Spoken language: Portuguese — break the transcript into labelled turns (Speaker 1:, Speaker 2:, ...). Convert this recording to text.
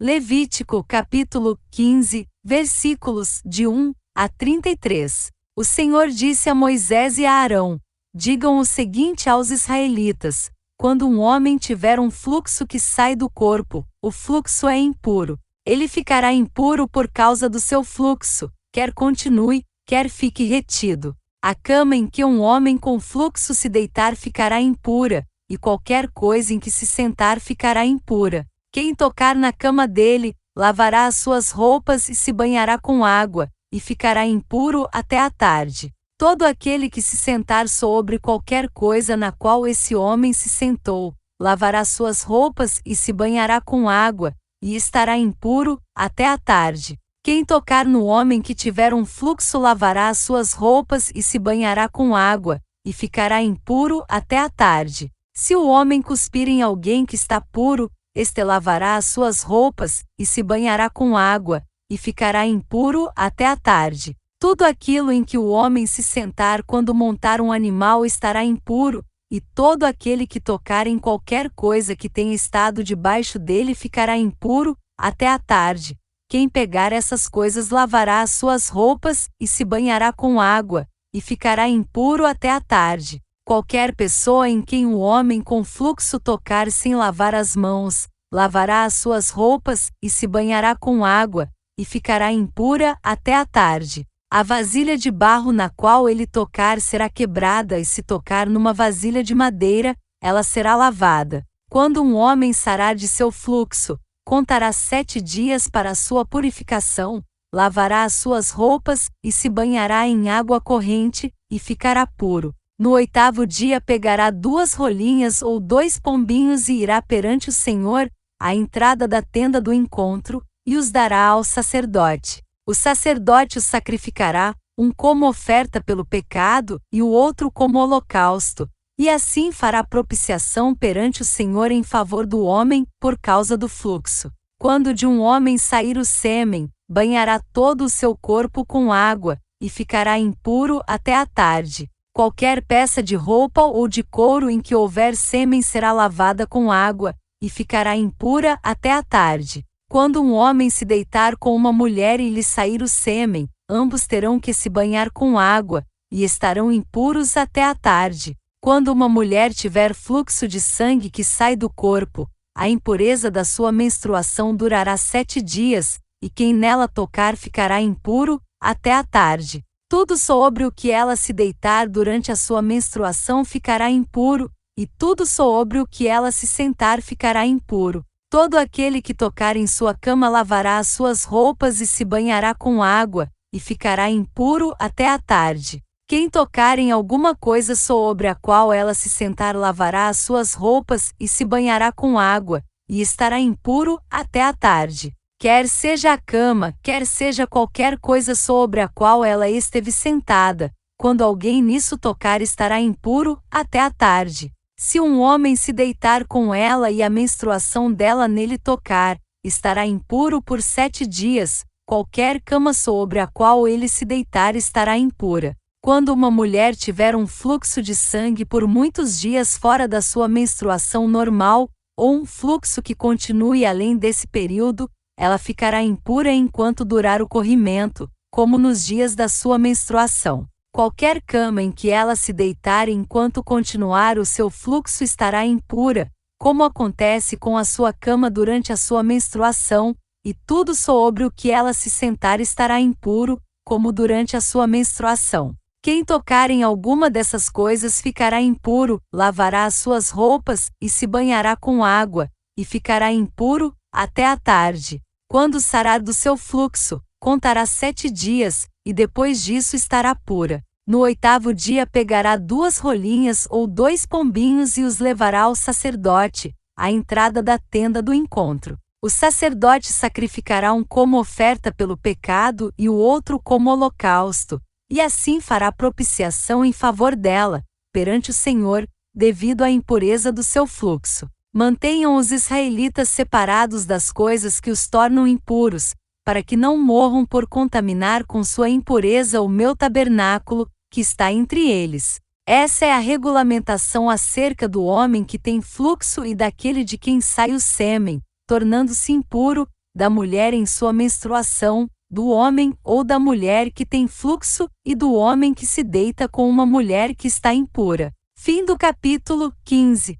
Speaker 1: Levítico capítulo 15, versículos de 1 a 33. O Senhor disse a Moisés e a Arão: digam o seguinte aos israelitas: quando um homem tiver um fluxo que sai do corpo, o fluxo é impuro. Ele ficará impuro por causa do seu fluxo, quer continue, quer fique retido. A cama em que um homem com fluxo se deitar ficará impura, e qualquer coisa em que se sentar ficará impura. Quem tocar na cama dele, lavará as suas roupas e se banhará com água, e ficará impuro até a tarde. Todo aquele que se sentar sobre qualquer coisa na qual esse homem se sentou, lavará suas roupas e se banhará com água, e estará impuro até a tarde. Quem tocar no homem que tiver um fluxo lavará as suas roupas e se banhará com água, e ficará impuro até a tarde. Se o homem cuspir em alguém que está puro, este lavará as suas roupas, e se banhará com água, e ficará impuro até a tarde. Tudo aquilo em que o homem se sentar quando montar um animal estará impuro, e todo aquele que tocar em qualquer coisa que tenha estado debaixo dele ficará impuro até a tarde. Quem pegar essas coisas lavará as suas roupas, e se banhará com água, e ficará impuro até a tarde. Qualquer pessoa em quem o homem com fluxo tocar sem lavar as mãos, lavará as suas roupas, e se banhará com água, e ficará impura até a tarde. A vasilha de barro na qual ele tocar será quebrada, e se tocar numa vasilha de madeira, ela será lavada. Quando um homem sarar de seu fluxo, contará 7 dias para a sua purificação, lavará as suas roupas, e se banhará em água corrente, e ficará puro. No 8º dia pegará 2 rolinhas ou 2 pombinhos e irá perante o Senhor, à entrada da tenda do encontro, e os dará ao sacerdote. O sacerdote os sacrificará, um como oferta pelo pecado e o outro como holocausto, e assim fará propiciação perante o Senhor em favor do homem, por causa do fluxo. Quando de um homem sair o sêmen, banhará todo o seu corpo com água, e ficará impuro até a tarde. Qualquer peça de roupa ou de couro em que houver sêmen será lavada com água, e ficará impura até a tarde. Quando um homem se deitar com uma mulher e lhe sair o sêmen, ambos terão que se banhar com água, e estarão impuros até a tarde. Quando uma mulher tiver fluxo de sangue que sai do corpo, a impureza da sua menstruação durará 7 dias, e quem nela tocar ficará impuro até a tarde. Tudo sobre o que ela se deitar durante a sua menstruação ficará impuro, e tudo sobre o que ela se sentar ficará impuro. Todo aquele que tocar em sua cama lavará as suas roupas e se banhará com água, e ficará impuro até a tarde. Quem tocar em alguma coisa sobre a qual ela se sentar lavará as suas roupas e se banhará com água, e estará impuro até a tarde. Quer seja a cama, quer seja qualquer coisa sobre a qual ela esteve sentada, quando alguém nisso tocar estará impuro até a tarde. Se um homem se deitar com ela e a menstruação dela nele tocar, estará impuro por 7 dias, qualquer cama sobre a qual ele se deitar estará impura. Quando uma mulher tiver um fluxo de sangue por muitos dias fora da sua menstruação normal, ou um fluxo que continue além desse período, ela ficará impura enquanto durar o corrimento, como nos dias da sua menstruação. Qualquer cama em que ela se deitar enquanto continuar o seu fluxo estará impura, como acontece com a sua cama durante a sua menstruação, e tudo sobre o que ela se sentar estará impuro, como durante a sua menstruação. Quem tocar em alguma dessas coisas ficará impuro, lavará as suas roupas, e se banhará com água, e ficará impuro até a tarde. Quando sarar do seu fluxo, contará 7 dias, e depois disso estará pura. No 8º dia pegará 2 rolinhas ou 2 pombinhos e os levará ao sacerdote, à entrada da tenda do encontro. O sacerdote sacrificará um como oferta pelo pecado e o outro como holocausto, e assim fará propiciação em favor dela, perante o Senhor, devido à impureza do seu fluxo. Mantenham os israelitas separados das coisas que os tornam impuros, para que não morram por contaminar com sua impureza o meu tabernáculo, que está entre eles. Essa é a regulamentação acerca do homem que tem fluxo e daquele de quem sai o sêmen, tornando-se impuro, da mulher em sua menstruação, do homem ou da mulher que tem fluxo, e do homem que se deita com uma mulher que está impura. Fim do capítulo 15.